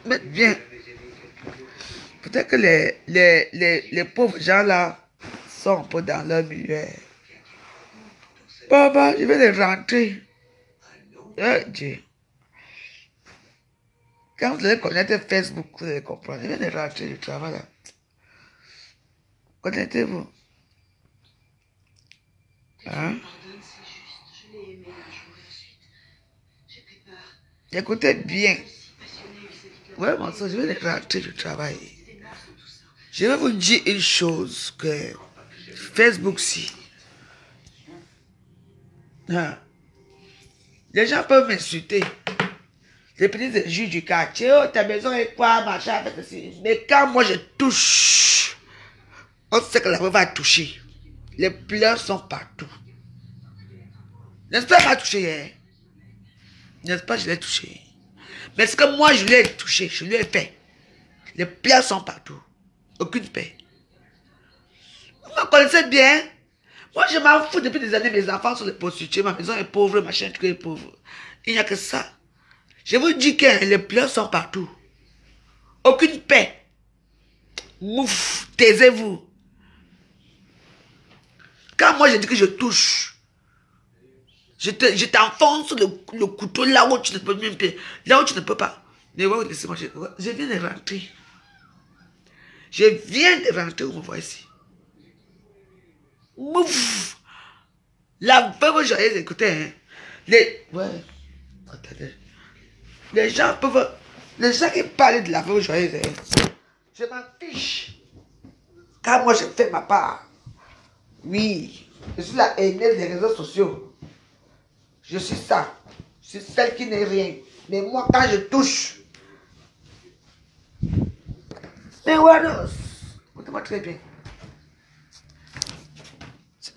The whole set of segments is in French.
mettre bien. Peut-être que les pauvres gens là sont un peu dans leur milieu. Papa, je vais les rentrer. Dieu. Quand vous allez connaître Facebook, vous allez comprendre. Je vais les rentrer du travail là. Connectez-vous. Hein? Écoutez bien. Ouais, mon soeur, je vais les rentrer du travail. Je vais vous dire une chose que Facebook, si. Hein? Les gens peuvent m'insulter. Les petits juges du quartier, oh, ta maison est quoi, machin, mais quand moi je touche, on sait que la veuve va toucher. Les pleurs sont partout. N'est-ce pas, elle m'a touché, hein? N'est-ce pas, je l'ai touché. Mais ce que moi je l'ai touché, je lui ai fait. Les pleurs sont partout. Aucune paix. Vous me connaissez bien. Moi, je m'en fous depuis des années. Mes enfants sont des prostituées. Ma maison est pauvre. Ma chaîne est pauvre. Il n'y a que ça. Je vous dis que les pleurs sont partout. Aucune paix. Mouf, taisez-vous. Quand moi je dis que je touche, je t'enfonce le couteau là où tu ne peux même pas. Là où tu ne peux pas. Mais ouais, laissez-moi. Je viens de rentrer. Je viens de rentrer. Vous me voyez ici. Mouf. La veuve joyeuse, écoutez, hein. Ouais. Attendez. Les gens qui parlent de la veuve joyeuse, hein. Je m'en fiche. Quand moi je fais ma part. Oui. Je suis la aînée des réseaux sociaux. Je suis ça. Je suis celle qui n'est rien. Mais moi, quand je touche. Mais voilà. Écoutez-moi très bien.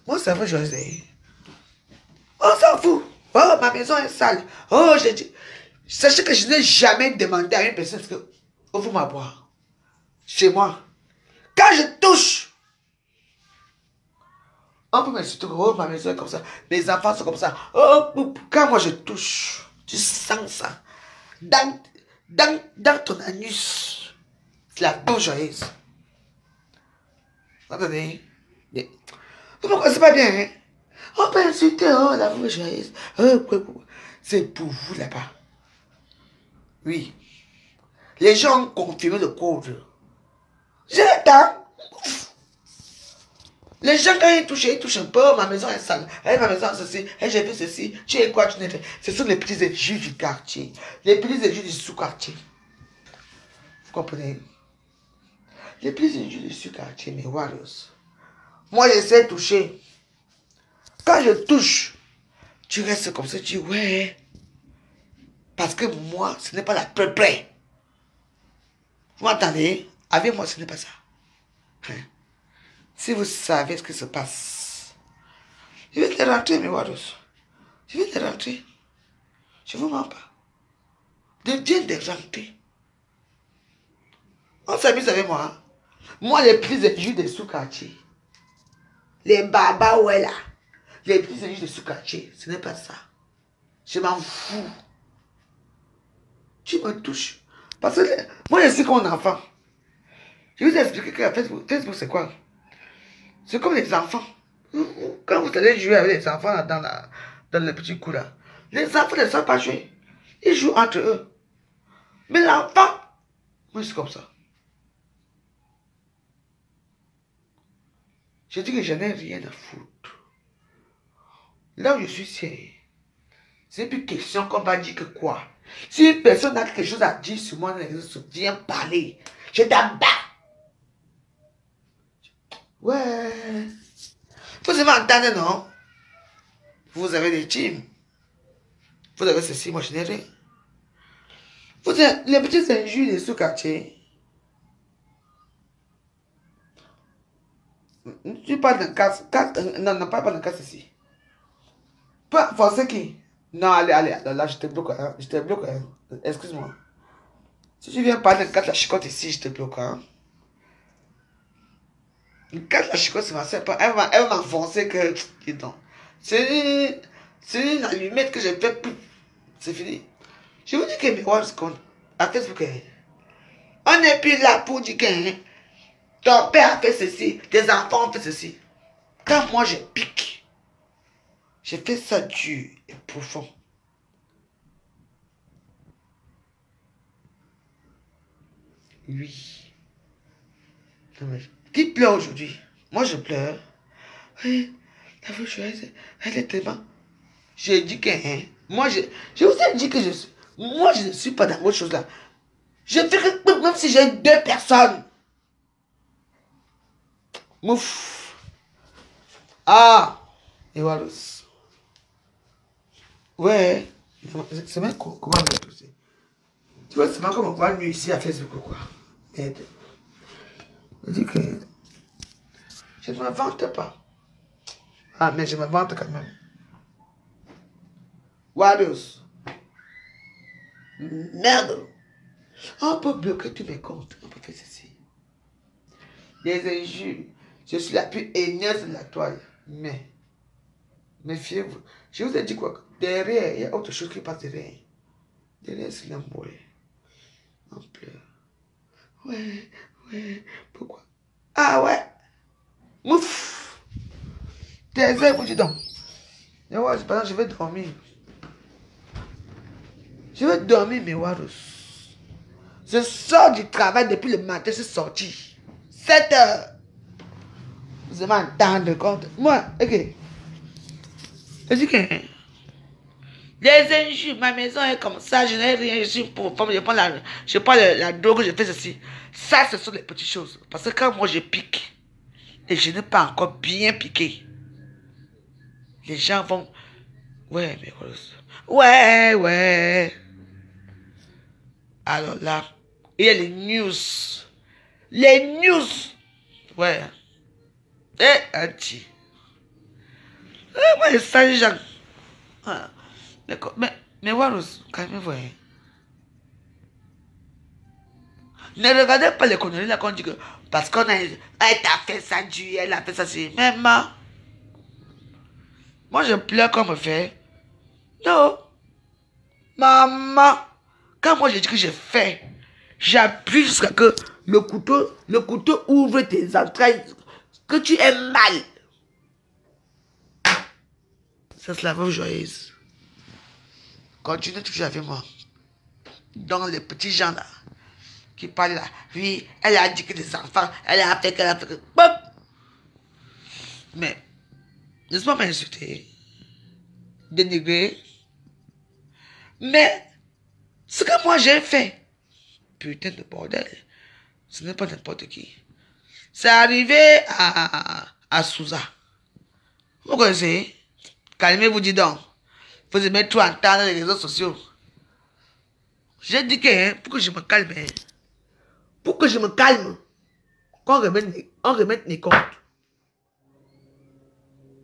Moi, ça veut joyeuse. On s'en fout. Oh, ma maison est sale. Oh, j'ai dit. Sachez que je n'ai jamais demandé à une personne que ouvre-moi à boire. Chez moi. Quand je touche, on peut m'insulter. Oh, ma maison est comme ça. Mes enfants sont comme ça. Oh, quand moi je touche, tu sens ça. Dans ton anus. C'est la peau joyeuse. Attendez. Vous ne connaissez pas bien, hein? On peut insulter, oh, la peau joyeuse. C'est pour vous là-bas. Oui. Les gens ont confirmé le code. J'ai le temps. Les gens, quand ils touchent un peu, oh, ma maison est sale, ma maison est ceci, j'ai fait ceci, tu es quoi, tu n'es fait. Ce sont les petits éjus du quartier, les petits éjus du sous-quartier. Vous comprenez? Les petits éjus du sous-quartier, mes warriors. Moi, j'essaie de toucher. Quand je touche, tu restes comme ça, tu dis, ouais. Parce que moi, ce n'est pas la peu près. Vous m'entendez? Avec moi, ce n'est pas ça. Hein? Si vous savez ce qui se passe, je vais te rentrer, mes warriors. Je vais te rentrer. Je ne vous mens pas. Je viens de rentrer. On s'amuse avec moi. Hein? Moi, les plus éjus des sous-quartiers. Les babas, ouais là. Les plus éjus des sous-quartiers. Ce n'est pas ça. Je m'en fous. Tu me touches. Parce que moi, je suis comme un enfant. Je vais vous expliquer que Facebook c'est quoi? C'est comme les enfants. Quand vous allez jouer avec les enfants là, dans le petit coup là, les enfants ne savent pas jouer. Ils jouent entre eux. Mais l'enfant, moi c'est comme ça. Je dis que je n'ai rien à foutre. Là où je suis, c'est plus question qu'on va dire que quoi. Si une personne a quelque chose à dire sur moi, viens parler. Je t'abats. Ouais. Vous avez entendu, non? Vous avez des teams. Vous avez ceci, moi je n'ai rien. Vous avez les petits injures des sous-quartiers. Tu parles d'un cas. Non, pas d'un cas ici. Pas forcer qui? Non, allez, là, je te bloque. Hein. Je te bloque. Hein. Excuse-moi. Si tu viens parler d'un cas de la chicotte ici, je te bloque. Hein. Une cas de la chicotte, c'est ma soeur. Elle va m'enfoncer que. C'est une allumette que je fais plus. C'est fini. Je vous dis que mes watts à Facebook, n'est plus là pour dire que hein, ton père a fait ceci, tes enfants ont fait ceci. Quand moi je pique, je fais ça dur et profond. Oui. Qui pleure aujourd'hui? Moi je pleure. Oui, la vraie chose, elle est tellement... Je dis que, hein, moi je vous ai dit que moi je ne suis pas dans votre chose là. Je fais que même si j'ai 2 personnes. Mouf. Ah. Et voilà. Ouais. C'est même comment on va tout ça. Tu vois, c'est pas comme on voit mieux ici à Facebook ou quoi. Merde. Je dis que je ne me vante pas. Ah, mais je me vante quand même. Wados. Merde. On peut bloquer tous mes comptes. On peut faire ceci. Les injures. Je suis la plus haineuse de la toile. Mais, méfiez-vous. Je vous ai dit quoi? Derrière, il y a autre chose qui passe derrière. Derrière, c'est l'amour. On pleure. Ouais, ouais. Pourquoi? Ah ouais. Ouf. Taisez-vous, dis donc. Et ouais, c'est pas je vais dormir. Je vais dormir, mes Warus. Je sors du travail depuis le matin, je suis sorti. 7 heures. Vous allez m'entendre compte. Moi, ok. Je dis que les injures, ma maison est comme ça, je n'ai rien, je suis pour femme, je prends la drogue, je fais ceci. Ça, ce sont les petites choses. Parce que quand moi je pique, et je n'ai pas encore bien piqué, les gens vont... Ouais, mais... Ouais, ouais. Alors là, il y a les news. Les news. Ouais. Et anti. Moi, ça, les gens. Ah. Mais Warus, calmez-vous. Hein. Ne regardez pas les conneries là qu'on dit que parce qu'on a... Elle t'a fait ça du, elle a fait ça c'est... Mais moi je pleure comme me fait. Non. Maman. Quand moi je dis que je fais, j'appuie jusqu'à que le couteau ouvre tes entrailles, que tu aies mal. Ça c'est la veuve joyeuse. Continue toujours avec moi. Dans les petits gens là, qui parlent là. Oui, elle a dit que des enfants, elle a fait qu'elle a fait que... Bop. Mais, n'est-ce pas m'insulter, dénigrer. Mais, ce que moi j'ai fait, putain de bordel, ce n'est pas n'importe qui. C'est arrivé à Souza. Vous connaissez? Calmez-vous, dis donc. Vous aimez tout entendre dans les réseaux sociaux. J'ai dit que, hein, pour que je me calme, hein, pour que je me calme, qu'on remette mes comptes.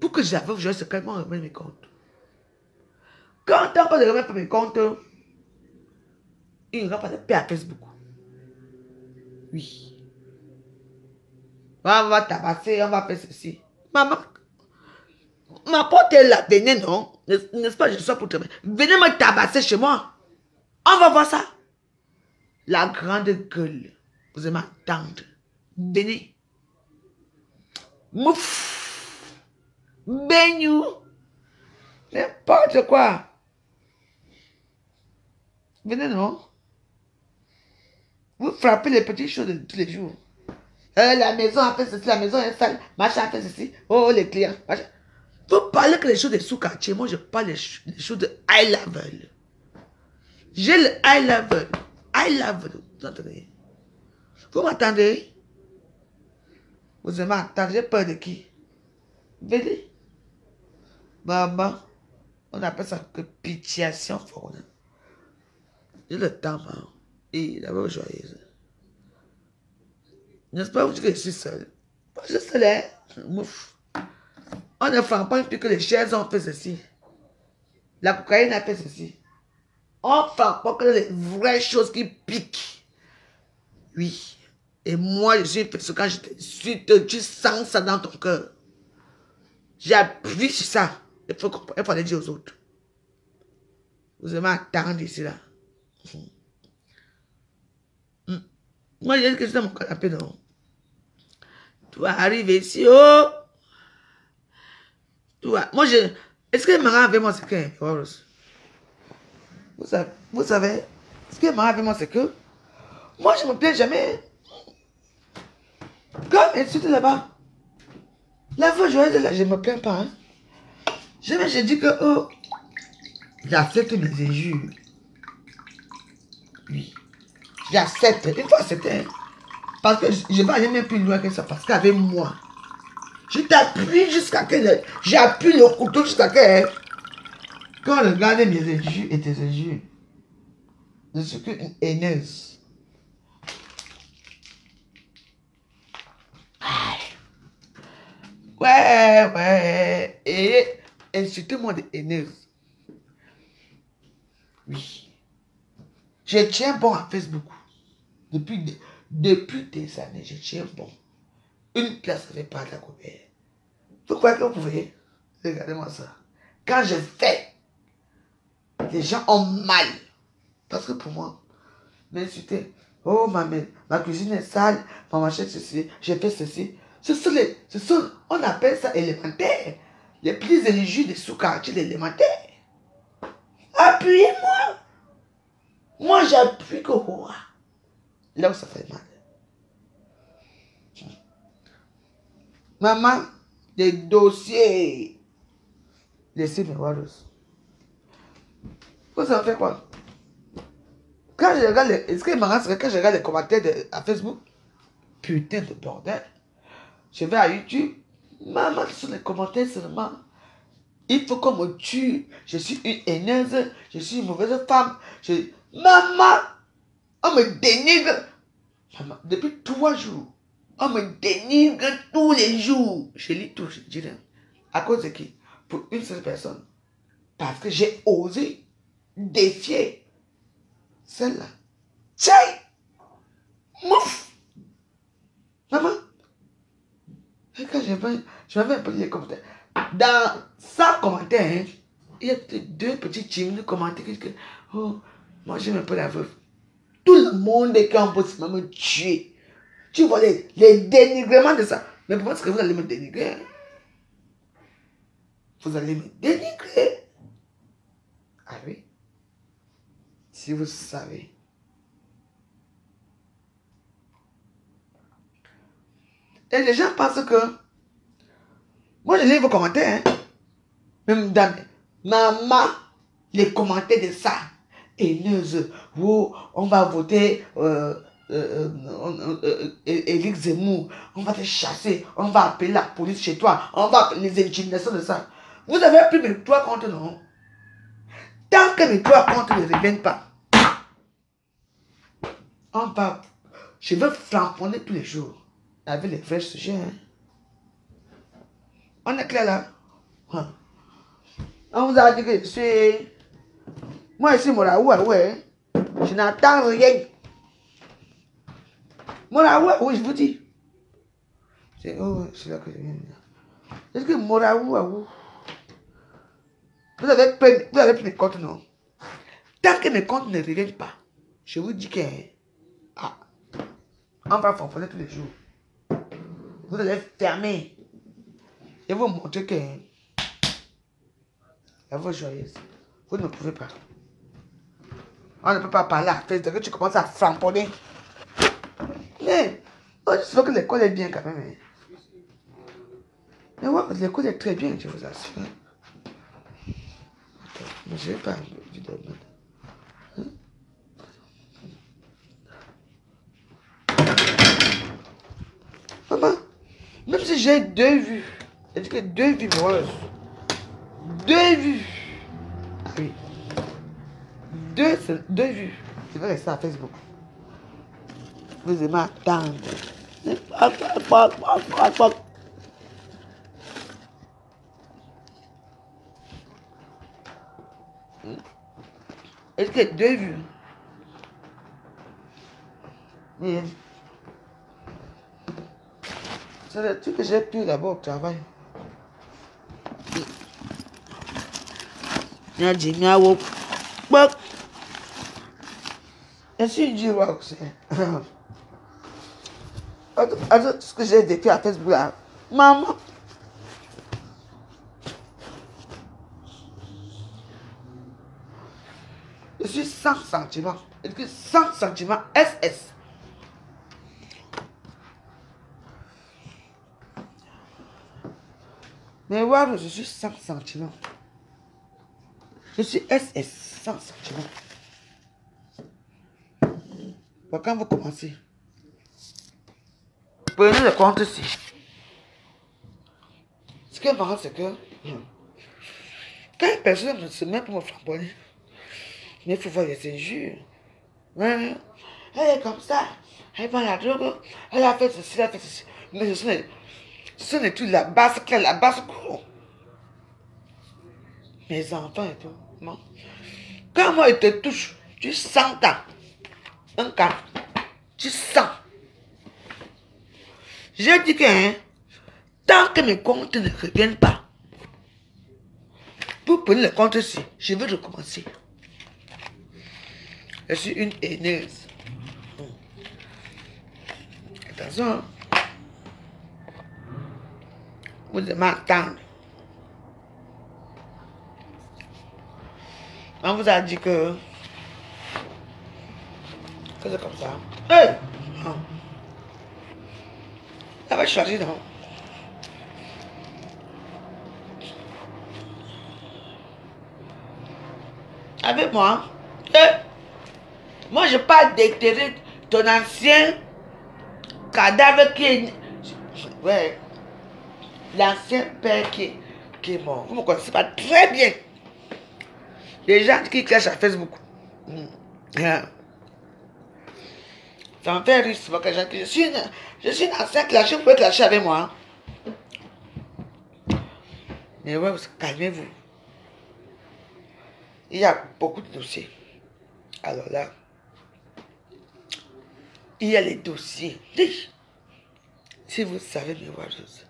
Pour que j'avoue que je se calme, on remet mes comptes. Quand on ne remet pas mes comptes, il n'y aura pas de paix à Facebook. Oui. On va tabasser, on va faire ceci. Maman, ma porte est là, venez, non? N'est-ce pas, je suis pour te mettre. Venez me tabasser chez moi. On va voir ça. La grande gueule. Vous allez m'entendre. Venez. Mouf. Beignou. N'importe quoi. Venez, non? Vous frappez les petites choses de tous les jours. La maison a fait ceci, la maison est sale, machin a fait ceci. Oh, les clients, machin. Vous parlez que les choses de sous-quartier, moi je parle des choses de high level. J'ai le high level. High level, vous entendez? Vous m'entendez? Vous m'entendez? J'ai peur de qui? Venez. Maman, on appelle ça que pitiation foraine. J'ai le temps, maman. Et la voix joyeuse. N'est-ce pas, vous dites que je suis seul? Moi, je suis seul, hein? Mouf. On ne frappe pas plus que les chaises ont fait ceci. La cocaïne a fait ceci. On ne frappe pas que les vraies choses qui piquent. Oui. Et moi, je suis fait quand je te suis, tu sens ça dans ton cœur. J'appuie sur ça. Il faut le dire aux autres. Vous allez m'attendre ici, là. Moi, j'ai dit que j'étais dans mon canapé, non. Tu vas arriver ici, oh. Tu vois, moi, je... Est-ce que Mara avec moi, c'est que... Vous savez, ce que Mara avec moi, c'est que... Moi, je ne me plains jamais. Comme elle était là-bas. La fois, je ne me plains pas. Hein. Je dis que, oh, j'accepte mes injures. Oui. J'accepte. Il faut accepter. Parce que je ne vais aller même plus loin que ça. Parce qu'avec moi, je t'appuie jusqu'à que... J'appuie le couteau jusqu'à que... Quand on regarde mes injures et tes injures, je suis qu'une haineuse. Ouais. Et insultez-moi de haineuse. Oui. Je tiens bon à Facebook. Depuis des années, je tiens bon. Une place ne fait pas de la couverte. Vous croyez que vous pouvez? Regardez-moi ça. Quand je fais, les gens ont mal. Parce que pour moi, m'insulter. Oh, ma cuisine est sale. Ma machin, ceci. J'ai fait ceci. On appelle ça élémentaire. Les plus éligibles des sous-quartiers élémentaires. Appuyez-moi. Moi, j'appuie que moi. Là où ça fait mal. Maman, des dossiers. Laissez mes warros. Vous savez faire quoi? Quand je regarde quand je regarde les commentaires à Facebook, putain de bordel. Je vais à YouTube. Maman, sur les commentaires seulement. Il faut qu'on me tue. Je suis une haineuse. Je suis une mauvaise femme. Maman, on me dénigre. Maman, depuis 3 jours, on me dénigre tous les jours. Je lis tout, je dis rien. À cause de qui? Pour une seule personne. Parce que j'ai osé défier celle-là. Tiens! Mouf! Maman! Et quand je m'avais un peu les commentaires. Dans 100 commentaires, hein, il y a 2 petits timides commentaires que oh, moi j'aime un peu la veuve. Tout le monde est en peut me tuer. Tu vois les dénigrements de ça. Mais pourquoi est-ce que vous allez me dénigrer? Vous allez me dénigrer. Ah oui? Si vous savez. Et les gens pensent que... Moi, je lis vos commentaires. Hein. Même dans maman, les commentaires de ça. Haineuse. Oh, on va voter Éric Zemmour. On va te chasser. On va appeler la police chez toi. On va appeler les intimidations de ça. Vous avez pris mes 3 comptes, non? Tant que mes 3 comptes ne reviennent pas, on va... Je veux flamponner tous les jours. Avec les vrais sujets. Hein. On est clair là? Hein. On vous a dit que je suis... Moi, ici, ouais. Je n'entends rien. Oui, je vous dis. C'est là que je viens de dire. Est-ce que Moraou, vous avez pris mes comptes, non? Tant que mes comptes ne reviennent pas, je vous dis que... Ah, on va fanfonner tous les jours. Vous allez fermer. Et vous montrer que... La voix joyeuse. Vous ne pouvez pas. On ne peut pas parler à face de que tu commences à flamponner. Mais, je veux que l'école est bien quand même. Hein. Mais ouais, l'école est très bien, je vous assure. Attends, mais je n'ai pas vu de mode. Maman, même si j'ai 2 vues, j'ai dit que 2 vues, moi. 2 vues. Ah oui. 2 vues. Je vais rester à Facebook. Vous aimez attendre. Est-ce que 2 vues? Mais c'est le truc que j'ai pu d'abord au travail. Je suis du rock, Attends, ce que j'ai vécu à Facebook là. Maman. Je suis sans sentiment. Sans sentiment. SS. Mais voilà, je suis sans sentiment. Je suis SS, sans sentiment. Bon, quand vous commencez, prenez le compte ici. Ce qui est marrant, c'est que quand une personne ne se met pour me flamboyer, mais il faut voir les injures. Ouais, elle est comme ça. Elle prend la drogue. Elle a fait ceci, elle a fait ceci. Mais ce n'est tout la basse claire, la basse cour. Mes enfants et tout. Non. Quand moi, il te touche, tu sens un cas. Tu sens. Je dis que tant que mes comptes ne reviennent pas, pour prendre le compte ici, je veux recommencer. Je suis une haineuse. Attention. Vous devez m'entendre. On vous a dit que c'est comme ça. Hey! Non. Ça va changer, non? Avec moi, moi je parle d'éclairer ton ancien cadavre qui est... Ouais. L'ancien père qui est mort. Vous me connaissez pas très bien. Les gens qui clashent à Facebook. Ça me fait rire souvent que je suis une ancienne clashée, vous pouvez clasher avec moi. Mais ouais, calmez-vous. Il y a beaucoup de dossiers. Alors là, il y a les dossiers. Si vous savez me voir juste.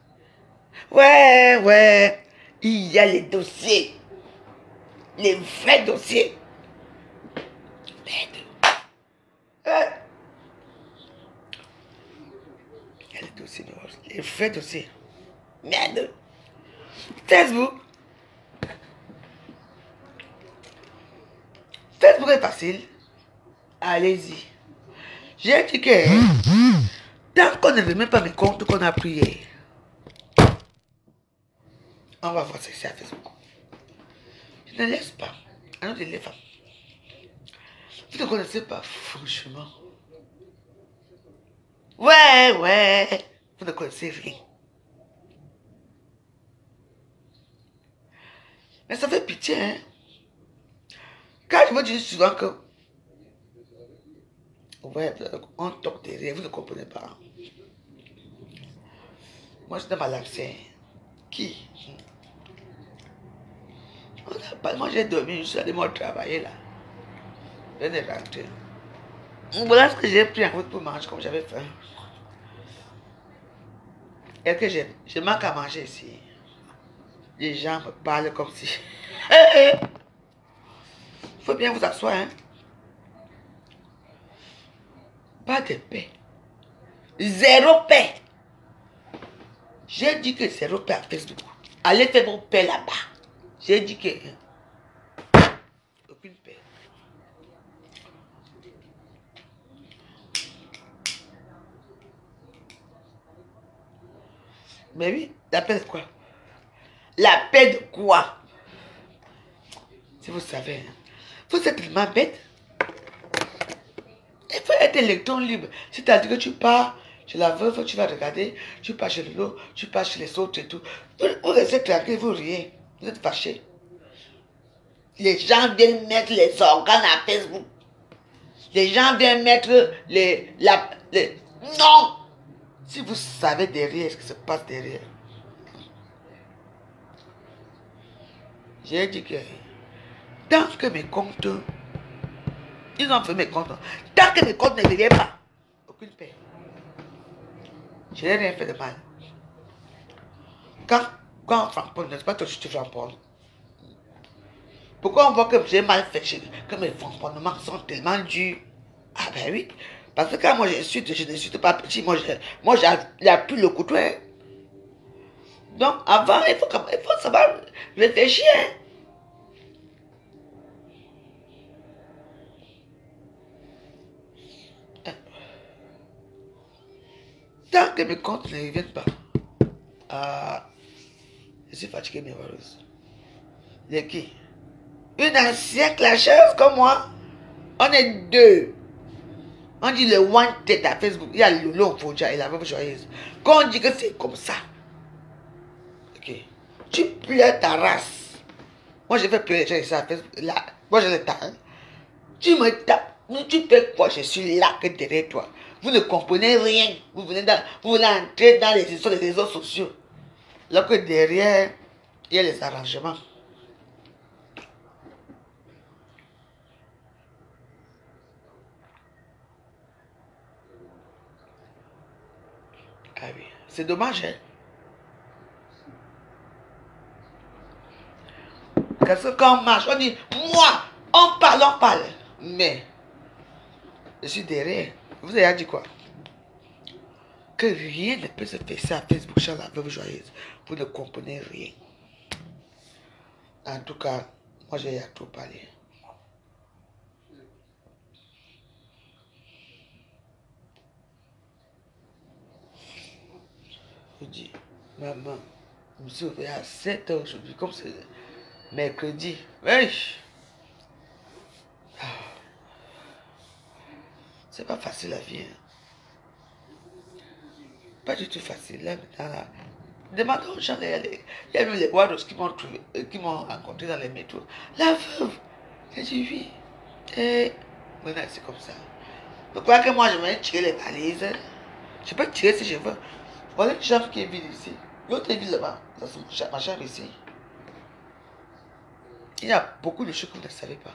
Ouais, il y a les dossiers. Les vrais dossiers. Merde. Il y a les dossiers, les vrais dossiers. Merde. Facebook. Facebook est facile. Allez-y. J'ai dit que tant qu'on ne remet pas mes comptes qu'on a prié, on va voir ce que c'est à Facebook. Je ne laisse pas. À nous de les femmes. Vous ne connaissez pas, franchement. Ouais. Vous ne connaissez rien. Mais ça fait pitié, hein. Quand je me dis souvent que... Ouais, on toque derrière, vous ne comprenez pas. Moi, je suis dans ma l'accès. Qui? Moi, j'ai dormi, je suis allé moi travailler là. Je viens de rentrer. Voilà ce que j'ai pris en route pour manger comme j'avais faim. Et que je manque à manger ici. Les gens me parlent comme si... Il faut bien vous asseoir, hein. Pas de paix. Zéro paix. J'ai dit que zéro paix à Facebook. Allez faire vos paix là-bas. J'ai dit que... aucune paix. Mais oui, la paix de quoi? La paix de quoi? Si vous savez, hein. Vous êtes tellement bête. Il faut être électron libre. C'est-à-dire que tu pars chez la veuve, tu vas regarder, tu pars chez l'autre, tu pars chez les autres et tout. Vous restez tranquille, vous riez. Vous êtes fâchés. Les gens viennent mettre les organes à Facebook. Les gens viennent mettre les... Non! Si vous savez derrière ce qui se passe derrière. J'ai dit que tant que mes comptes, ils ont fait mes comptes, tant que mes comptes ne reviennent pas, aucune paix. Je n'ai rien fait de mal. Quand on framponne, n'est-ce pas toi tu framponnes? Pourquoi on voit que j'ai mal fait, que mes framponnements sont tellement durs? Ah ben oui, Parce que quand moi j'insulte, je n'insulte pas petit. Moi j'appuie le couteau. Hein. Donc, avant, il faut savoir réfléchir. Tant que mes comptes ne reviennent pas, je suis fatigué, mais heureuse. De qui? Une ancienne clasheuse comme moi. On est deux. On dit le one tête à Facebook. Il y a Lolo Fodja et la veuve joyeuse. Quand on dit que c'est comme ça, ok, tu pleures ta race. Moi, je fais pleurer les gens ici à Facebook. Là, moi, je le tape. Tu me tapes. Tu fais quoi? Je suis là que derrière toi. Vous ne comprenez rien. Vous venez entrer dans les histoires des réseaux sociaux. Là que derrière, il y a les arrangements. Ah oui, c'est dommage, hein. Parce que quand on marche, on dit, moi, on parle. Mais, je suis derrière. Vous avez dit quoi? Que rien ne peut se faire à Facebook sur la veuve joyeuse. Vous ne comprenez rien. En tout cas, moi j'ai à tout parler. Je dis, maman, je me suis réveillé à 7 h aujourd'hui, comme c'est mercredi. Oui. C'est pas facile la vie. Hein. Pas du tout facile. Là, maintenant, là. Demande aux gens, il y a même les Wados qui m'ont rencontré dans les métros. La veuve. J'ai dit oui. Et maintenant, c'est comme ça. Vous croyez que moi, je vais tirer les valises? Je peux tirer si je veux. Voilà une chambre qui est vide ici. L'autre est vide là-bas. C'est ma chambre ici. Il y a beaucoup de choses que vous ne savez pas.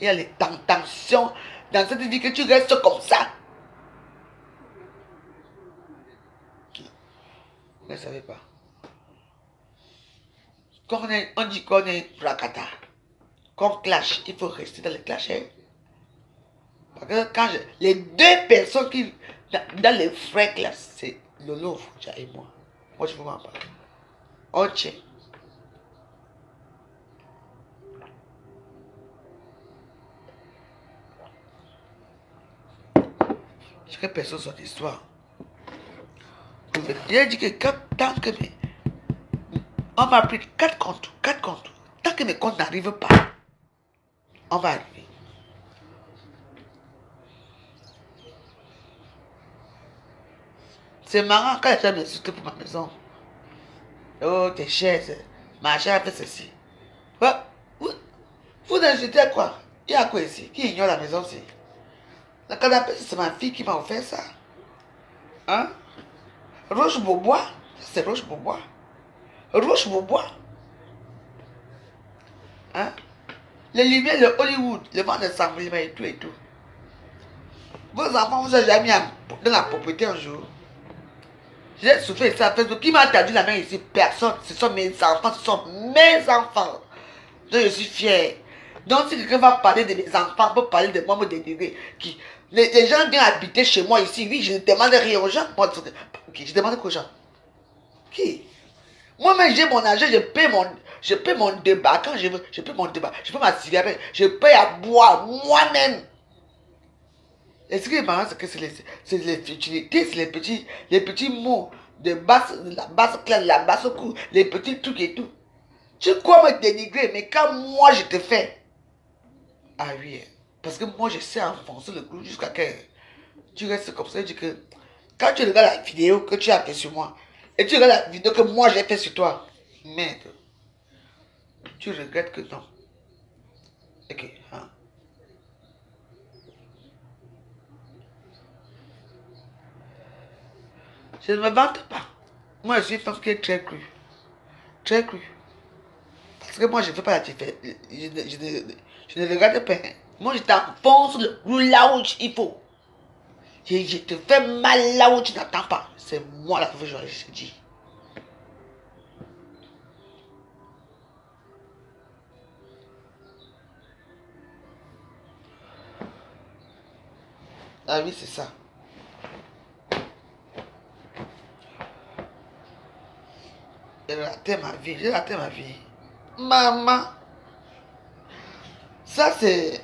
Il y a les tentations dans cette vie que tu restes comme ça. Vous ne savez pas. Quand on dit qu'on est rakata, qu'on clash, il faut rester dans le clash. Hein? Parce que quand les deux personnes qui, dans les vraies classes, c'est Lolo Fouja et moi. Moi, je peux m'en parler. On tient. Chaque personne son histoire. Il a dit que tant que on m'a pris 4 comptes. Tant que mes comptes n'arrivent pas, on va arriver. C'est marrant quand les gens m'insultent pour ma maison. Oh, t'es cher, ma chère a fait ceci. Vous insultez quoi? Il y a quoi ici? Qui ignore la maison ici? La canapé, c'est ma fille qui m'a offert ça. Hein? Roche Beaubois, c'est Roche Beaubois. Roche Beaubois. Hein? Les lumières de Hollywood, le vent de Saint-Ville et tout et tout. Vos enfants vous ont jamais mis dans la propriété un jour. J'ai souffert ça. Qui m'a tendu la main ici? Personne. Ce sont mes enfants. Ce sont mes enfants. Je suis fier. Donc, si quelqu'un va parler de mes enfants, peut parler de moi, me dénigrer. Les gens viennent habiter chez moi ici. Oui, je ne demande rien aux gens. Moi, je demande quoi aux gens? Qui? Moi-même, j'ai mon argent, je paie mon débat. Quand je veux, je paie mon débat. Je paie ma cigarette. Je paie à boire moi-même. Et ce qui est marrant, c'est que c'est les futilités, c'est les petits mots de la basse classe, la basse cour, les petits trucs et tout. Tu crois me dénigrer, mais quand moi je te fais. Ah oui, parce que moi je sais enfoncer le clou jusqu'à que tu restes comme ça. Je dis que quand tu regardes la vidéo que tu as fait sur moi, et tu regardes la vidéo que moi j'ai fait sur toi, merde, tu regrettes que non. Ok, hein. Je ne me vante pas. Moi, je suis une femme qui est très crue. Très crue. Parce que moi, je ne fais pas la différence. Je ne regarde pas. Moi, je t'enfonce le clou là où il faut. Je te fais mal là où tu n'attends pas. C'est moi la que je dis. La vie, c'est ça. J'ai raté ma vie. J'ai raté ma vie. Maman. Ça, c'est...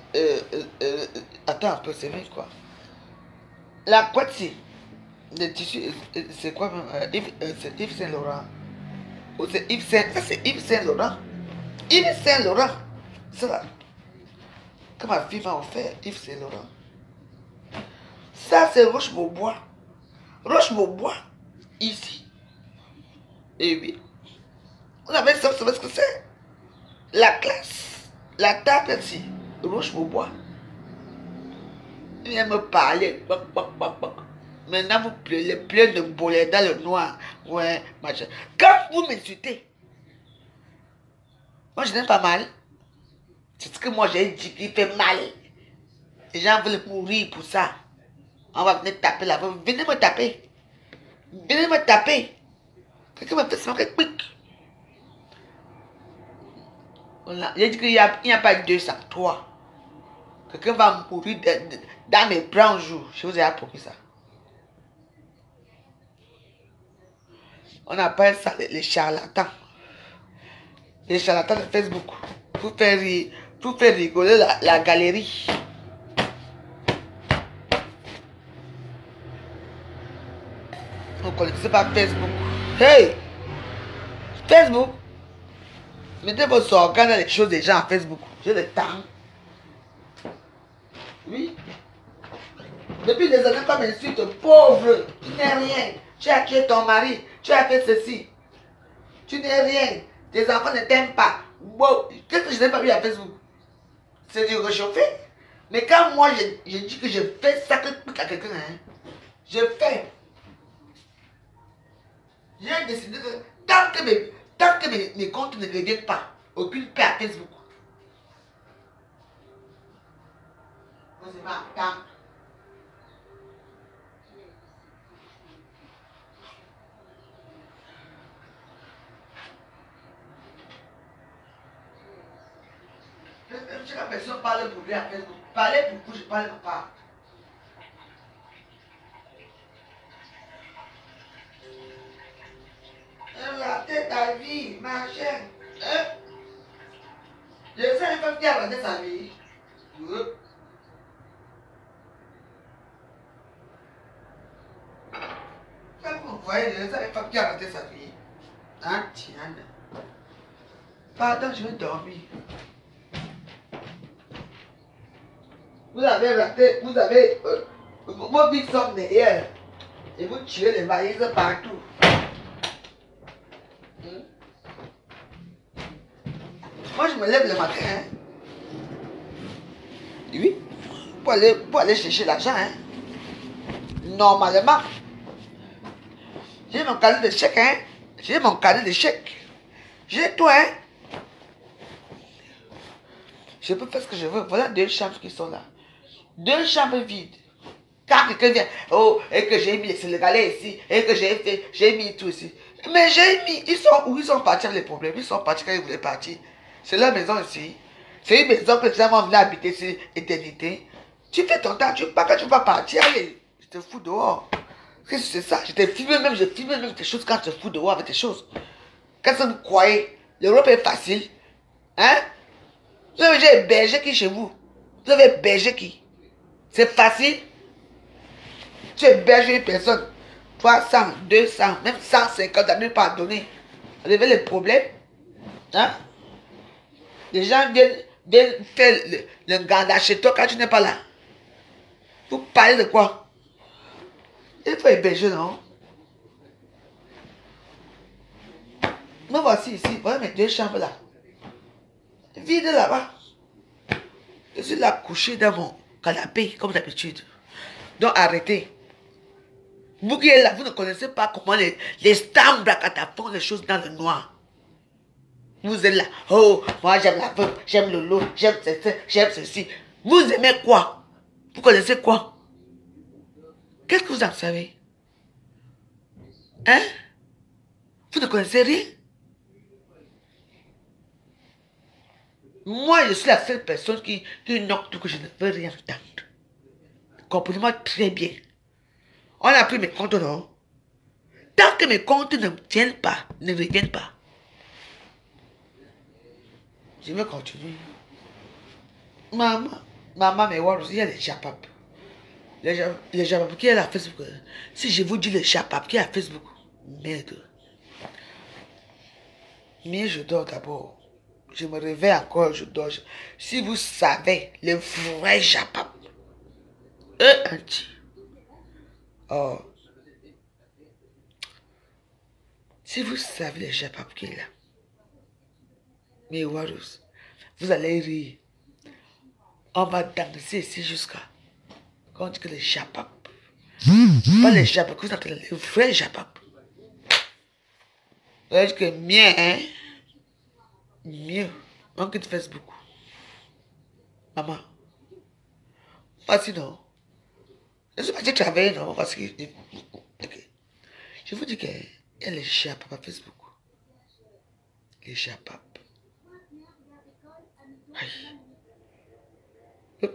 attends un peu, c'est vrai quoi. La Poitiers. Le tissu, c'est quoi même c'est Yves Saint Laurent. Ou c'est Yves Saint... Ça, c'est Yves Saint Laurent. Yves Saint Laurent. Ça là. Que ma fille m'a offert, Yves Saint Laurent. Ça, c'est Roche-Beaubois. Roche-Beaubois. Ici. Et oui. Vous avez ça, vous savez ce que c'est? La classe. La table ici. Roche-Beaubois. Il vient me parler. Maintenant, vous pleurez plein de bolets dans le noir. Ouais, machin. Quand vous m'insultez, moi je n'aime pas mal. C'est ce que moi j'ai dit qui fait mal. Les gens veulent mourir pour ça. On va venir taper là. Venez me taper. Venez me taper. Quelqu'un m'a fait ça. J'ai dit qu'il n'y a pas 203. Quelqu'un va mourir dans mes bras un jour. Je vous ai appris ça. On appelle ça les charlatans. Les charlatans de Facebook. Pour faire rigoler la galerie. Vous ne connaissez pas Facebook. Hey! Facebook! Mettez vos organes dans les choses des gens à Facebook. J'ai le temps. Oui. Depuis des années, comme insulte, pauvre, tu n'es rien. Tu as tué ton mari, tu as fait ceci. Tu n'es rien. Tes enfants ne t'aiment pas. Bon, qu'est-ce que je n'ai pas vu à Facebook? C'est du réchauffé. Mais quand moi, je dis que je fais ça à quelqu'un, hein, je fais. J'ai décidé que tant que mes comptes ne reviennent pas, aucune paix à Facebook. Moi, c'est ma tante. Si la personne parle pour lui à Facebook, parler pour vous, je parle pas. Rater ta vie, ma chère. Hein? Je sais une femme qui a raté sa vie. Quand vous voyez, je sais une femme qui a raté sa vie. Hein, tiens. Pardon, je vais dormir. Vous avez raté, vous avez... vos vies sont derrière. Et vous tuez les valises partout. Moi, je me lève le matin. Hein. Oui. Pour aller chercher l'argent. Hein. Normalement. J'ai mon carnet de chèques. Hein. J'ai mon carnet de chèques. J'ai tout. Hein. Je peux faire ce que je veux. Voilà 2 chambres qui sont là. 2 chambres vides. Quand quelqu'un vient, oh, et que j'ai mis les Sénégalais ici, et que j'ai mis tout ici. Mais j'ai mis, ils sont où? Ils sont partis avec les problèmes. Ils sont partis quand ils voulaient partir. C'est leur maison ici. C'est une maison que les gens vont venir habiter sur éternité. Tu fais ton temps, tu pars quand tu vas partir, allez, je te fous dehors. Qu'est-ce que c'est ça? Je filme même tes choses quand je te fous dehors avec tes choses. Qu'est-ce que vous croyez? L'Europe est facile. Hein? Vous avez déjà hébergé qui chez vous? Vous avez hébergé qui? C'est facile? Tu héberges une personne, 300, 200, même 150, tu n'as pas à donner. Vous avez les problèmes. Hein? Les gens viennent faire le ganda chez toi quand tu n'es pas là. Vous parlez de quoi? Il faut héberger, non? Me voici ici, voilà mes 2 chambres là. Vide là-bas. Je suis là couché dans mon canapé, comme d'habitude. Donc arrêtez. Vous qui êtes là, vous ne connaissez pas comment les stars bracata font les choses dans le noir. Vous êtes là, oh, moi j'aime la veuve, j'aime le lot, j'aime ceci. Vous aimez quoi? Vous connaissez quoi? Qu'est-ce que vous en savez? Hein? Vous ne connaissez rien? Moi, je suis la seule personne qui note tout que je ne veux rien entendre. comprenez-moi très bien. On a pris mes comptes, non? Tant que mes comptes ne tiennent pas, ne reviennent pas, je vais continuer. Maman, mais voilà, il y a les chapap. Les chapap qui est à Facebook. Si je vous dis les chapap qui est à Facebook, merde. Mais je dors d'abord. Je me réveille encore, je dors. Si vous savez, les vrais chapap. Anti. Oh. Si vous savez les chapap qui est là. Mais Warus, vous allez rire. On va danser ici jusqu'à quand on dit que les chapap. Pas les chapap, que vous entendez les vrais chapap. Vous allez dire que mieux, hein? Mieux. On quitte Facebook. Maman. Voici non. Je ne suis pas dit travailler, non. Parce que. Okay. Je vous dis qu'il y a les chapap à Facebook. Les chapap.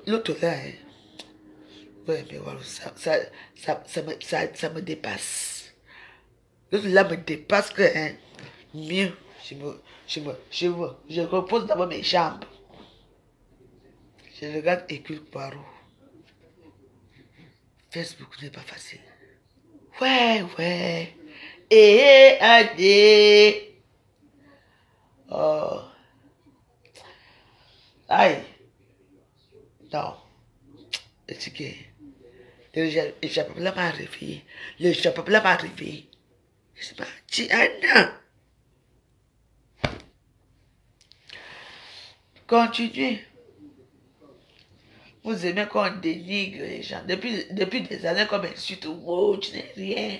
L'autre là, hein. Ouais, mais voilà, ça me dépasse. L'autre là me dépasse que, hein, mieux, je repose d'abord mes jambes. Je regarde Hercule Poirot. Facebook n'est pas facile. Ouais. Adé. Oh. Aïe. Non. C'est que le chapap là m'a réveillé. Le chapap là m'a réveillé. Je sais pas. Tiana. Continuez. Vous aimez qu'on dénigre les gens. Depuis des années, comme insulte, wow, tu n'es rien.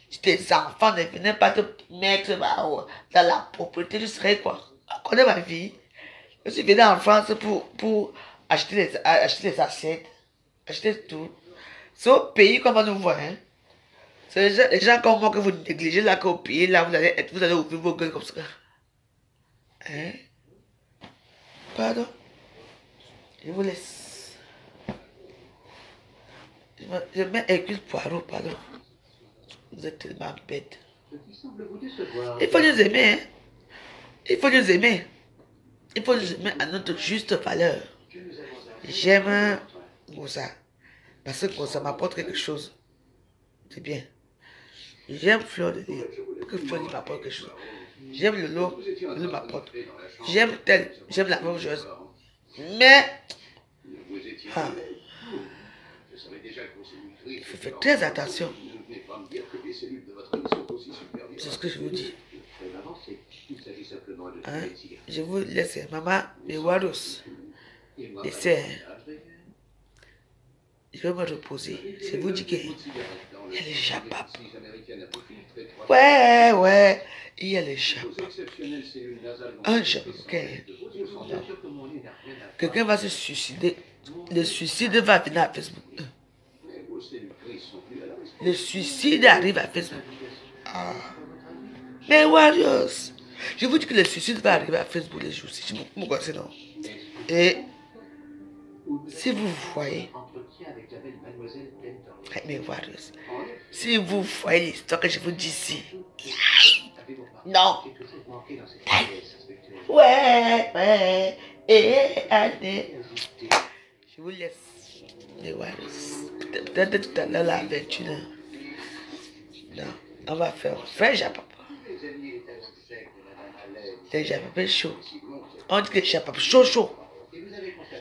Si tes enfants ne venaient pas te mettre dans la propriété, tu serais quoi? On connaît ma vie. Je suis venu en France pour acheter les assiettes, acheter tout. C'est au pays qu'on va nous voir. Hein? C'est les gens comme moi que vous négligez là qu'au pays, là, vous allez ouvrir vos gueules comme ça. Hein? Pardon? Je vous laisse. Je mets Hercule Poirot, pardon. Vous êtes tellement bête. Il faut nous aimer, hein? Il faut nous aimer. Il faut nous aimer à notre juste valeur. J'aime Gossa. Parce que Gossa m'apporte quelque chose. C'est bien. J'aime Fleur de Lys. Parce que Fleur de Lys m'apporte quelque chose. J'aime Lolo m'apporte. J'aime tel. J'aime la même chose. Mais. Ah, il faut faire très attention. C'est ce que je vous dis. Hein? Je vous laisse, maman, les Warus. Laissez. Je vais me reposer. Je vous dis qu'il y a les chapap. Ouais. Il y a les chapap. Un jour, quelqu'un va se suicider. Le suicide va venir à Facebook. Le suicide arrive à Facebook. Ah. Mais Warriors, je vous dis que le suicide va arriver à Facebook les jours. Si je me connais, non. Et si vous voyez, mais Warriors, si vous voyez l'histoire que je vous dis ici, non. Ouais. Allez. Je vous laisse. Les Warriors. Peut-être tout à l'heure, la 21h. Non, on va faire vrai japap. Les japap chaud. On dit que les japap chaud.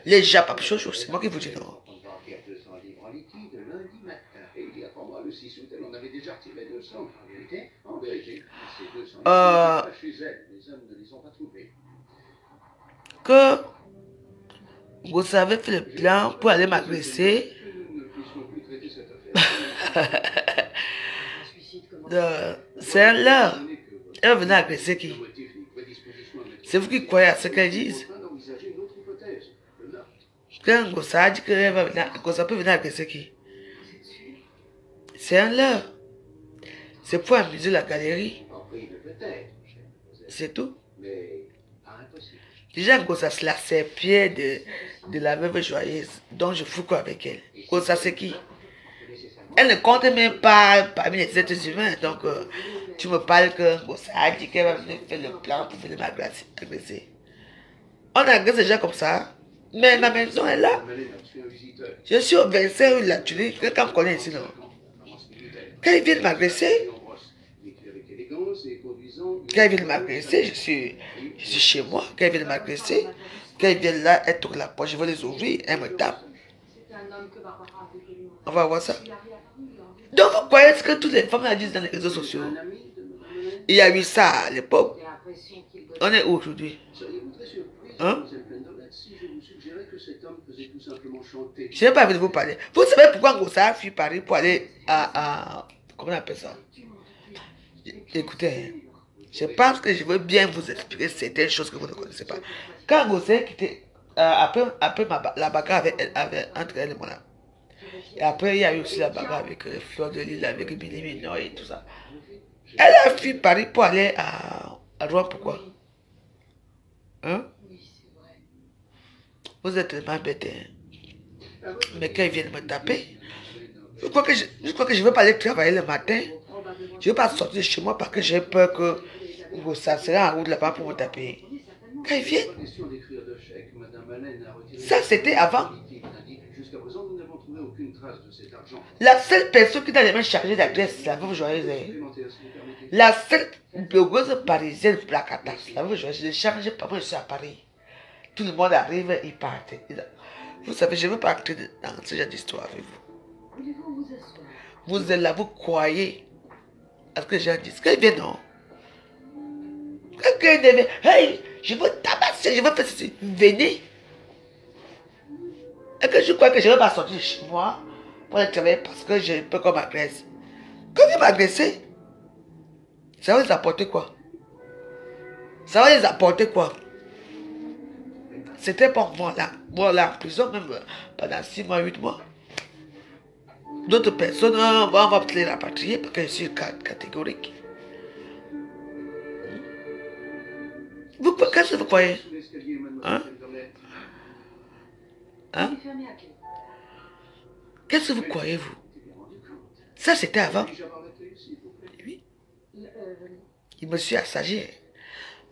Les japap chaud, c'est moi qui vous dis non. Que vous avez fait le plan pour aller m'agresser. C'est un leurre. Elle va venir agresser qui? C'est vous qui croyez à ce qu'elles disent? Quand Gossa dit qu'elle va venir, Gossa peut venir agresser qui? C'est un leurre. C'est pour amuser la galerie. C'est tout. Déjà, Gossa, c'est la serpillère de la veuve joyeuse, dont je fous quoi avec elle. Gossa, c'est qui? Elle ne compte même pas parmi les êtres humains. Donc, tu me parles que Gossa a dit qu'elle va venir faire le plan pour venir m'agresser. On agresse les gens comme ça. Mais ma maison est là. Je suis au 25 rue de la Tulipe. Quelqu'un me connaît ici, non? Quand ils viennent m'agresser, je suis chez moi. Quand ils viennent m'agresser, quand ils viennent là, elles tournent la porte, je vais les ouvrir, elles me tapent. On va voir ça. Donc vous croyez ce que toutes les femmes disent dans les réseaux sociaux? Il y a eu ça à l'époque. On est où aujourd'hui? Hein? Je n'ai pas envie de vous parler. Vous savez pourquoi Gossa a fui Paris pour aller à comment on appelle ça? Écoutez, je pense que je veux bien vous expliquer certaines choses que vous ne connaissez pas. Quand Gossa a quitté, après la bagarre entre elle et moi, et après il y a eu aussi la bagarre avec Fleur de Lille, avec Billy Mignon et tout ça. Elle a fui Paris pour aller à Rouen, pourquoi? Hein? Vous êtes tellement bête, hein? Mais quand ils viennent me taper, je crois que je ne veux pas aller travailler le matin. Je ne veux pas sortir de chez moi parce que j'ai peur que ça sera en route là-bas pour me taper. Quand ils viennent, ça c'était avant. La seule personne qui a les mains chargées d'adresse, c'est la veuve joyeuse. La seule blogueuse parisienne, Placatas, la veuve joyeuse, je ne charge pas, moi je suis à Paris. Tout le monde arrive, ils partent. Vous savez, je ne veux pas entrer dans ce genre d'histoire avec vous. Vous êtes là, vous croyez à ce que j'ai dit. Quand ils viennent, non. Quand ils viennent, hey, je veux tabasser, je veux faire ceci. Venez. Et que je crois que je ne vais pas sortir de chez moi pour aller travailler parce que j'ai peur qu'on m'agresse. Quand ils m'agresser, ça va les apporter quoi? Ça va les apporter quoi? C'était pour moi là. Moi là en prison même pendant 6 mois, 8 mois. D'autres personnes, on va peut-être les rapatrier parce que je suis catégorique. Qu'est-ce que vous croyez? Hein? Hein? Qu'est-ce que vous croyez, vous? Ça, c'était avant. Oui. Il me suis assagi.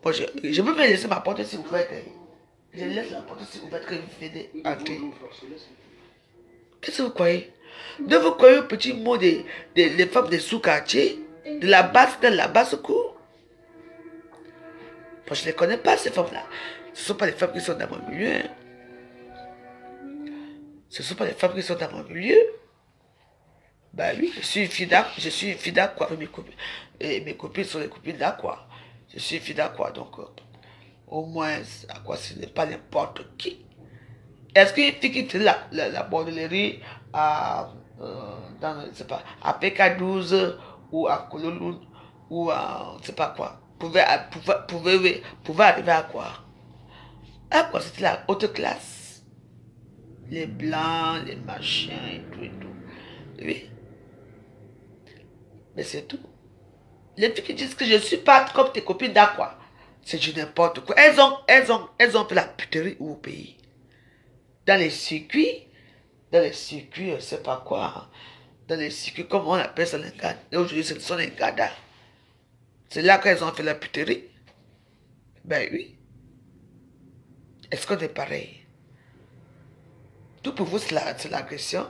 Bon, je peux me laisser ma porte si vous faites. Je laisse la porte si vous faites que vous venez entrer. Qu'est-ce que vous croyez? De vous croyez au petit mot des femmes des sous-quartiers, de la basse cour? Moi, je ne les connais pas, ces femmes-là. Ce ne sont pas les femmes qui sont dans mon milieu. Ce ne sont pas les femmes qui sont dans mon milieu. Ben oui, je suis fille d'Aqua avec mes copines. Et mes copines sont les copines d'Aqua. Je suis fille d'Aqua, donc au moins, Aqua, ce n'est pas n'importe qui. Est-ce qu'une fille qui fait la bordellerie dans, je sais pas, à PK12 ou à Kololoun ou à, je sais pas quoi, pouvait arriver à quoi? À quoi? C'était la haute classe. Les blancs, les machins et tout et tout. Oui. Mais c'est tout. Les filles qui disent que je ne suis pas comme tes copines d'Aqua, c'est du n'importe quoi. Elles ont fait la puterie au pays. Dans les circuits, je ne sais pas quoi. Dans les circuits, comme on appelle ça, les gars. Aujourd'hui, ce sont les gadas. C'est là qu'elles ont fait la puterie. Ben oui. Est-ce qu'on est pareil? Tout pour vous, c'est l'agression.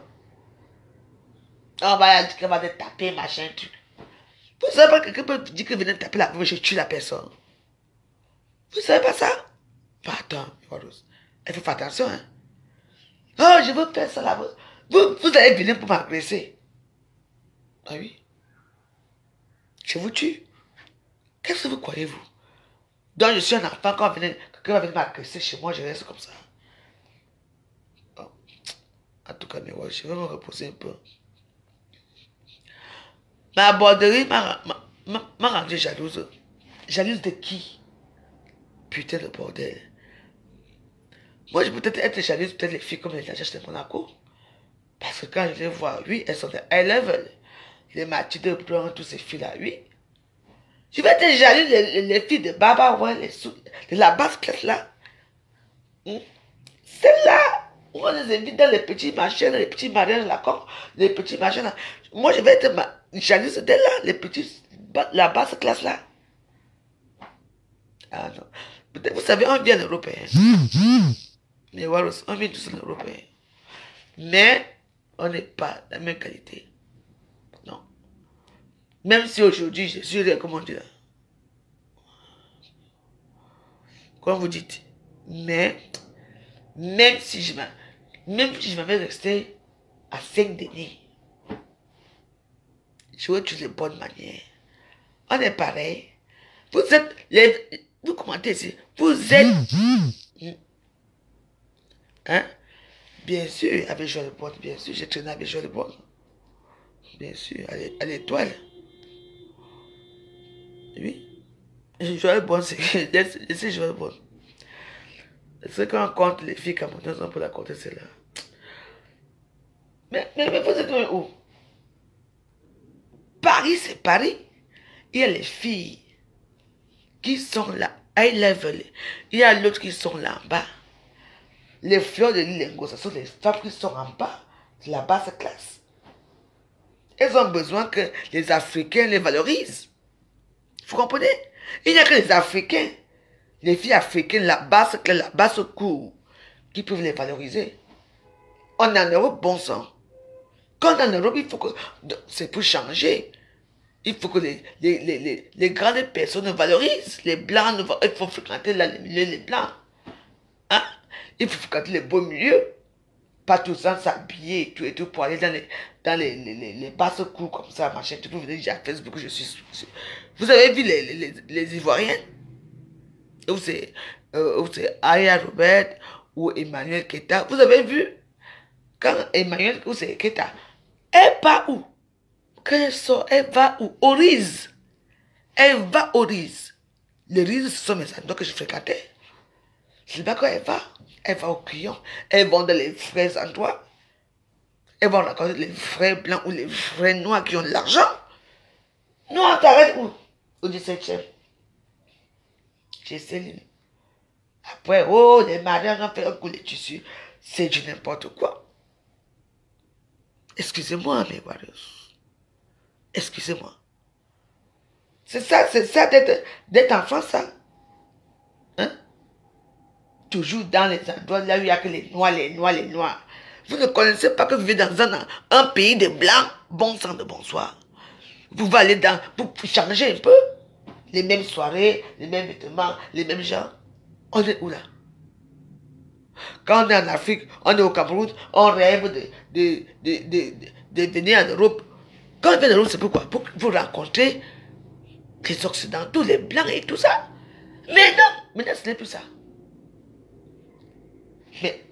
On va dire qu'elle va te taper, machin, truc. Vous savez pas que quelqu'un peut dire que venez taper la veuve, je tue la personne. Vous savez pas ça? Pardon, il faut faire attention, hein. Oh, je veux faire ça là. Vous allez venir pour m'agresser. Ah oui? Je vous tue. Qu'est-ce que vous croyez, vous? Donc, je suis un enfant, quand quelqu'un va venir m'agresser chez moi, je reste comme ça. Oh. En tout cas, mais ouais, je vais me reposer un peu. Ma borderie m'a rendu jalouse. Jalouse de qui? Putain de bordel. Moi, je peux peut-être être jalouse, peut-être les filles comme les nages de Monaco. Parce que quand je les vois, oui, elles sont de high level. Les Mathilde Blanc, tous ces filles-là, oui. Je vais être jalouse les filles de Baba, ouais, de la basse classe là. Celle-là, On les invite dans les petits machins, les petits mariages, la coque, les petits machins là. Moi, je vais être Janice dès là, les petits, la basse classe là. Ah non. Vous savez, on vient en Europe. Les Waros, on vient tous en Europe. Mais, on n'est pas de la même qualité. Non. Même si aujourd'hui, je suis recommandé là. Comme vous dites. Mais, même si je m'avais resté à Saint-Denis, je vais utiliser les bonnes manières. On est pareil. Vous êtes, vous commentez ici, vous êtes, hein? Bien sûr, avec Joël Bonne, bien sûr, j'ai traîné avec Joël Bonne. Bien sûr, à l'étoile. Oui. Joël Bonne, c'est Joël Bonne. C'est quand on compte les filles camerounaises, on peut la compter celle-là. Mais vous êtes où? Paris, c'est Paris. Il y a les filles qui sont là, high level. Il y a l'autre qui sont là en bas. Les fleurs de l'Ilengo, ce sont les femmes qui sont en bas de la basse classe. Elles ont besoin que les Africains les valorisent. Vous comprenez? Il n'y a que les Africains, les filles africaines, la basse cour, qui peuvent les valoriser. On est en Europe, bon sang. Quand on est en Europe, il faut que... C'est pour changer. Il faut que les grandes personnes nous valorisent. Les blancs, il faut fréquenter les blancs. Hein? Il faut fréquenter les beaux milieux. Pas tout ça s'habiller et tout pour aller dans les basses cours comme ça, machin. Tu peux venir dire à Facebook que je suis... Vous avez vu les Ivoiriens? Ou c'est Aya Robert ou Emmanuel Keta. Vous avez vu? Quand Emmanuel ou c'est Keta, elle part où? Quand elle sort, elle va où? Au Riz. Elle va au Riz. Les Riz, ce sont mes endroits que je fréquentais. Je sais pas quand elle va au Crillon. Elles vont dans les vrais endroits. Elles vont rencontrer les vrais blancs ou les vrais noirs qui ont de l'argent. Noir, t'arrêtes où? Au 17e. J'ai Céline. Après, oh, les mariages ont fait un coup de tissu. C'est du n'importe quoi. Excusez-moi, mes warriors. Excusez-moi. C'est ça d'être enfant, ça. Hein? Toujours dans les endroits là où il n'y a que les noirs, les noirs, les noirs. Vous ne connaissez pas que vous vivez dans un pays de blancs. Bon sang de bonsoir. Vous pouvez aller dans... Pour changer un peu. Les mêmes soirées, les mêmes vêtements, les mêmes gens. On est où là? Quand on est en Afrique, on est au Cameroun, on rêve de venir en Europe. Quand on vient en Europe, c'est pourquoi? Pour rencontrer les Occidentaux, les Blancs et tout ça. Mais non, maintenant ce n'est plus ça. Mais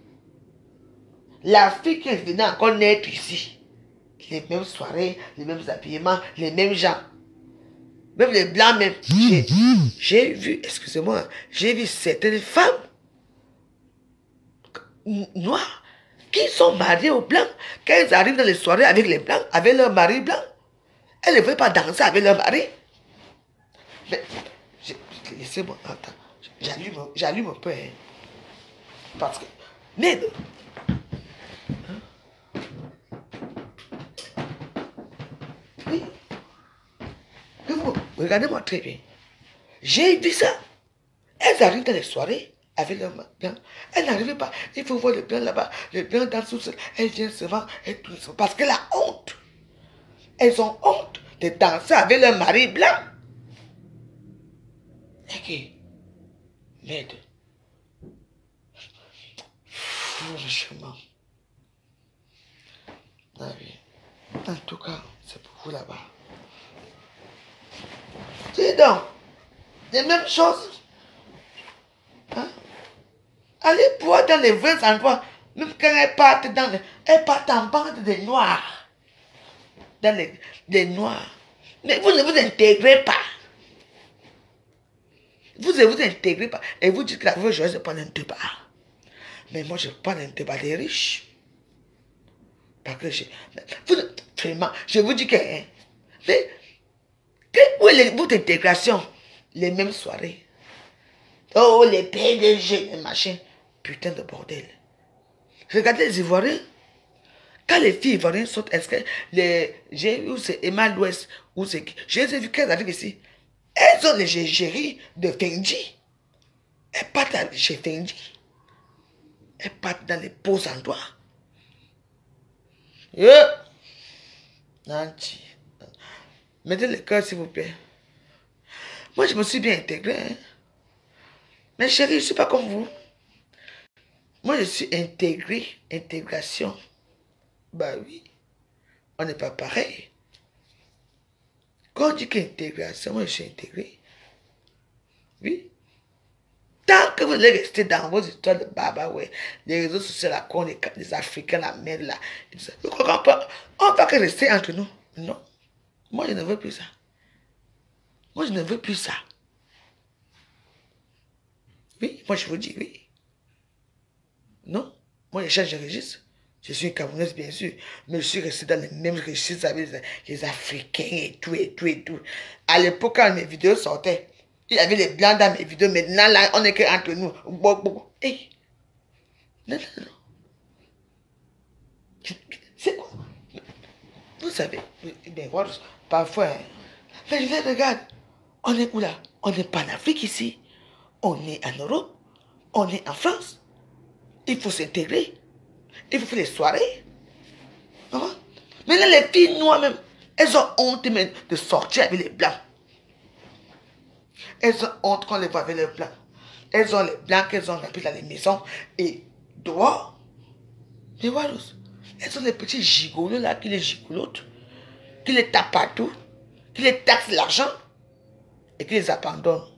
l'Afrique venait encore naître ici. Les mêmes soirées, les mêmes habillements, les mêmes gens. Même les Blancs, même. J'ai vu, excusez-moi, j'ai vu certaines femmes noires qui sont mariées aux Blancs. Quand elles arrivent dans les soirées avec les Blancs, avec leur mari blanc, elles ne veulent pas danser avec leur mari. Mais, laissez-moi, attends, j'allume un peu, hein. Parce que, mais, oui, regardez-moi très bien. J'ai vu ça. Elles arrivent dans les soirées avec leur blanc. Elles n'arrivent pas. Il faut voir le blanc là-bas. Le blanc dans le sous-sol. Elles viennent seulement. Parce que la honte. Elles ont honte de danser avec leur mari blanc. Ok. Merde. Franchement. Ah oui. En tout cas, c'est pour vous là-bas. Dis donc. Les mêmes choses. Hein? Allez boire dans les vrais endroits. Même quand elles partent elles partent en bande de noirs. Dans les noirs. Mais vous ne vous intégrez pas. Vous ne vous intégrez pas. Et vous dites que la vraie joie, c'est pas un débat. Mais moi, je prends un débat des riches. Parce que vraiment, je vous dis que... Hein, où est votre intégration? Les mêmes soirées. Oh, les PDG, les machins. Putain de bordel. Regardez les Ivoiriens. Quand les filles ivoiriennes sortent, est-ce que j'ai vu c'est Emma l'Ouest ou c'est qui? Je les ai vues 15 avec ici. Elles ont les égéries de Fendi. Elles partent chez Fendi. Elles partent dans les beaux endroits. Nanti. Mettez le cœur, s'il vous plaît. Moi, je me suis bien intégré. Hein. Mais chérie, je ne suis pas comme vous. Moi, je suis intégré. Intégration. Bah oui. On n'est pas pareil. Quand on dit qu'intégration, moi, je suis intégré. Oui. Tant que vous allez rester dans vos histoires de baba, ouais, les réseaux sociaux, la con, les Africains, la mer, là, on va que rester entre nous. Non. Moi, je ne veux plus ça. Moi, je ne veux plus ça. Oui, moi, je vous dis oui. Non. Moi, je change de registre. Je suis une Camerounaise, bien sûr, mais je suis resté dans les mêmes registres avec les Africains et tout, et tout, et tout. À l'époque, quand mes vidéos sortaient, il y avait les blancs dans mes vidéos. Maintenant, là, on est qu'entre nous. Hey. Non, non, non. C'est quoi? Vous savez, bien, parfois, hein, mais je regarde, on est où là? On n'est pas en Afrique ici. On est en Europe. On est en France. Il faut s'intégrer. Il faut faire les soirées. Maintenant, les filles noires même, elles ont honte même de sortir avec les blancs. Elles ont honte qu'on les voit avec les blancs. Elles ont les blancs qu'elles ont appris dans les maisons. Et dehors, les Wallos, elles ont les petits gigolos là qui les gigolotent, qui les tapent partout, qui les taxent l'argent et qui les abandonnent.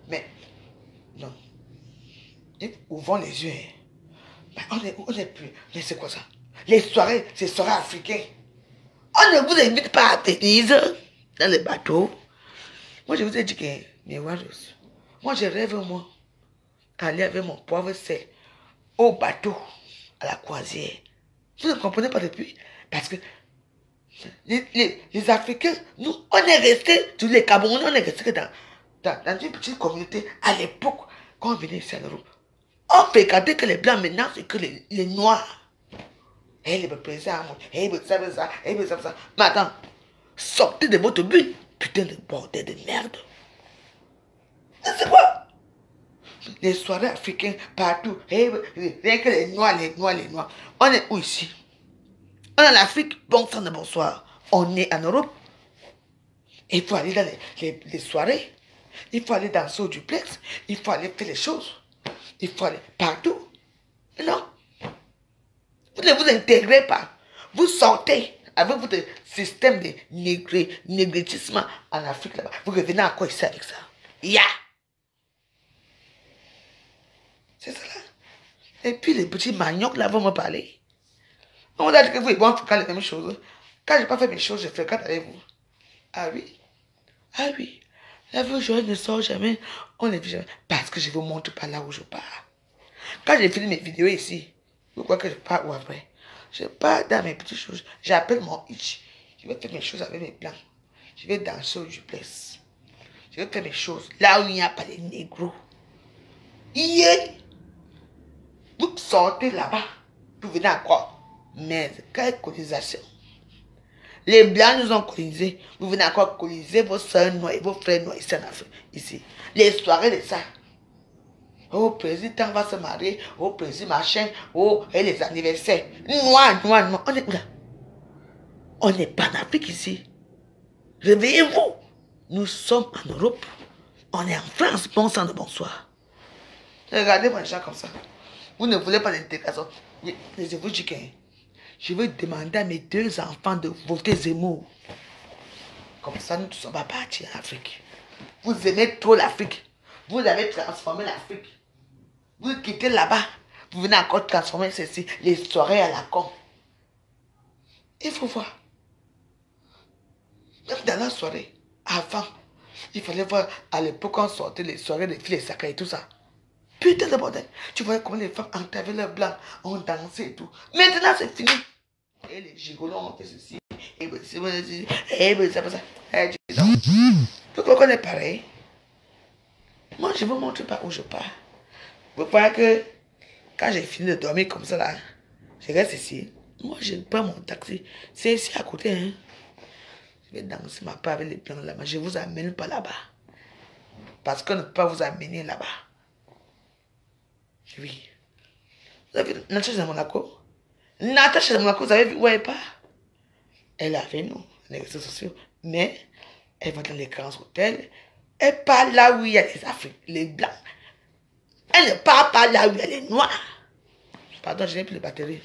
Mais, non. Et ouvrons les yeux. Mais on est plus. Mais c'est quoi ça? Les soirées, c'est soirées africaines. On ne vous invite pas à Venise, dans les bateaux. Moi, je vous ai dit que, mes Wallos, moi, je rêve, moi, aller avec mon pauvre sel au bateau, à la croisière. Vous ne comprenez pas depuis? Parce que les Africains, nous, on est restés, tous les Camerounais, on est restés dans une petite communauté. À l'époque, quand on venait ici à l'Europe, on fréquentait que les Blancs, maintenant, c'est que les Noirs. Et les présents, et ça. Mais attends, sortez de votre but. Putain de bordel de merde. C'est quoi? Les soirées africaines partout. Rien que les noirs. On est où ici? On est en Afrique, bon sang de bonsoir. On est en Europe. Il faut aller dans les soirées. Il faut aller danser au duplex. Il faut aller faire les choses. Il faut aller partout. Non. Vous ne vous intégrez pas. Vous sortez avec votre système de négritisme en Afrique là-bas. Vous revenez encore ici avec ça. C'est ça là. Et puis les petits maniocs là vont me parler. On va dire que vous et moi on fréquente les mêmes choses. Quand je n'ai pas fait mes choses, je fréquente avec vous. Ah oui. Ah oui. La vie aujourd'hui ne sort jamais. On ne vit jamais. Parce que je vous montre pas là où je pars. Quand j'ai fini mes vidéos ici, vous croyez que je pars ou après? Je pars dans mes petites choses. J'appelle mon itch. Je vais faire mes choses avec mes blancs. Je vais danser au duplex. Je vais faire mes choses là où il n'y a pas de négros. Vous sortez là-bas. Vous venez à quoi? Mais quelle colonisation? Les blancs nous ont colonisés. Vous venez encore coloniser vos soeurs noires et vos frères noirs ici en Afrique. Ici. Les soirées de ça. Oh, président va se marier. Oh, président machin. Oh, et les anniversaires. Noir. On est où là? On n'est pas en Afrique ici. Réveillez-vous. Nous sommes en Europe. On est en France. Bon sang de bonsoir. Regardez-moi les gens comme ça. Vous ne voulez pas d'intégration. Je vous dis que je vais demander à mes 2 enfants de voter Zemmour. Comme ça, nous ne sommes pas partis en Afrique. Vous aimez trop l'Afrique. Vous avez transformé l'Afrique. Vous quittez là-bas. Vous venez encore transformer ceci. Les soirées à la con. Il faut voir. Même dans la soirée, avant, il fallait voir à l'époque quand on sortait les soirées des filles sacrées et tout ça. Putain de bordel. Tu voyais comment les femmes entraient leurs blancs, on dansait et tout. Maintenant, c'est fini. Et les gigolos ont fait ceci. Et ça. Pourquoi on est pareil? Moi, je ne vous montre pas où je pars. Vous croyez que Quand j'ai fini de dormir comme ça, là, je reste ici. Moi, je prends mon taxi. C'est ici à côté. Hein. Je vais danser ma part avec les blancs là-bas. Je ne vous amène pas là-bas. Parce qu'on ne peut pas vous amener là-bas. Oui. Vous avez vu Natacha de Monaco? Natacha de Monaco, vous avez vu où elle part? Elle est avec nous, les réseaux sociaux. Mais elle va dans les grands hôtels. Elle part là où il y a les Africains, les Blancs. Elle ne part pas là où il y a les Noirs. Pardon, je n'ai plus de batterie.